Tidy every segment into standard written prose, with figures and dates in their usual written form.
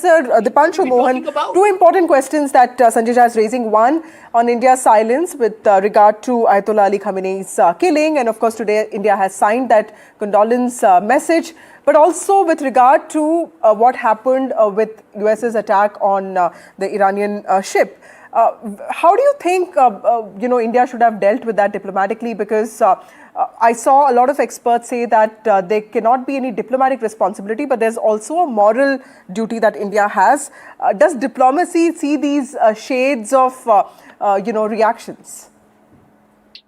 Professor Deepanshu, Mohan, two important questions that Sanjay Jha is raising. One, on India's silence with regard to Ayatollah Ali Khamenei's killing. And of course, today India has signed that condolence message. But also with regard to what happened with US's attack on the Iranian ship. How do you think, India should have dealt with that diplomatically? Because I saw a lot of experts say that there cannot be any diplomatic responsibility, but there's also a moral duty that India has. Does diplomacy see these shades of, reactions?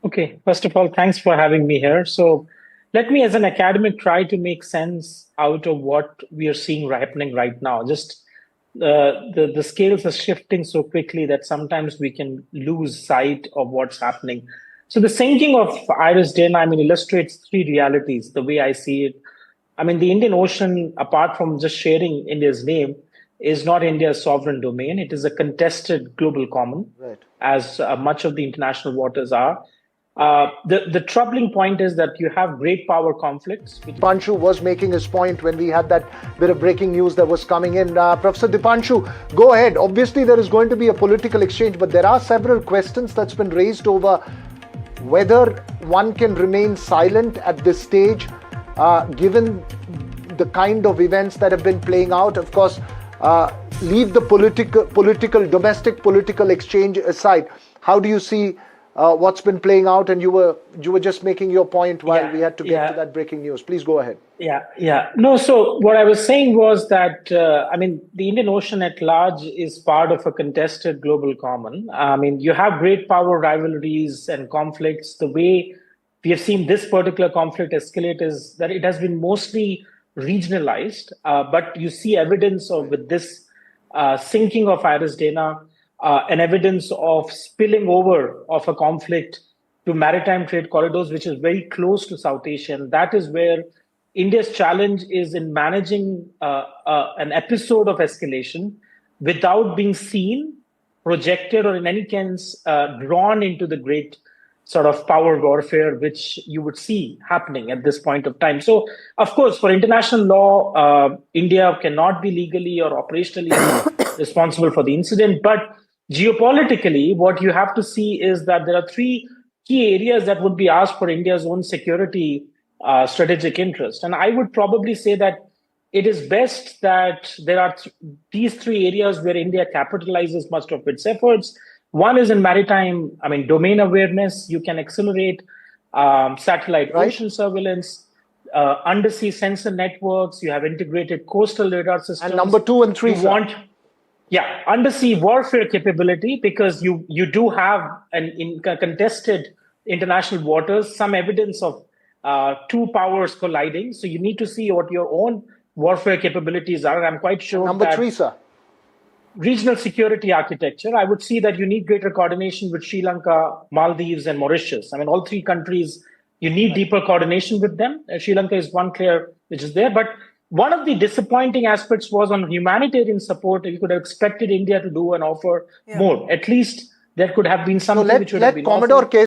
Okay, first of all, thanks for having me here. So let me, as an academic, try to make sense out of what we are seeing happening right now. Just the scales are shifting so quickly that sometimes we can lose sight of what's happening. So the sinking of Iris Dana, illustrates three realities, the way I see it. The Indian Ocean, apart from just sharing India's name, is not India's sovereign domain. It is a contested global common, right, as much of the international waters are. The troubling point is that you have great power conflicts. Deepanshu was making his point when we had that bit of breaking news that was coming in. Professor Deepanshu, go ahead. Obviously, there is going to be a political exchange, but there are several questions that's been raised over whether one can remain silent at this stage, given the kind of events that have been playing out. Of course, leave the domestic political exchange aside. How do you see what's been playing out? And you were just making your point while we had to get to that breaking news. Please go ahead. No, so what I was saying was that, the Indian Ocean at large is part of a contested global common. You have great power rivalries and conflicts. The way we have seen this particular conflict escalate is that it has been mostly regionalized, but you see evidence of, with this sinking of Iris Dana, an evidence of spilling over of a conflict to maritime trade corridors, which is very close to South Asia. And that is where India's challenge is in managing an episode of escalation without being seen, projected, or in any case drawn into the great sort of power warfare, which you would see happening at this point of time. So, of course, for international law, India cannot be legally or operationally responsible for the incident. But geopolitically, what you have to see is that there are three key areas that would be asked for India's own security strategic interest. And I would probably say that it is best that there are these three areas where India capitalizes much of its efforts. One is in maritime, domain awareness. You can accelerate satellite ocean surveillance, undersea sensor networks. You have integrated coastal radar systems. And number 2 and 3, undersea warfare capability, because you do have in contested international waters some evidence of two powers colliding. So you need to see what your own warfare capabilities are. And I'm quite sure number 3, sir. Regional security architecture, I would see that you need greater coordination with Sri Lanka, Maldives, and Mauritius. All three countries, you need deeper coordination with them. Sri Lanka is one clear which is there. But one of the disappointing aspects was on humanitarian support. You could have expected India to do and offer more. At least there could have been something which would have been offered.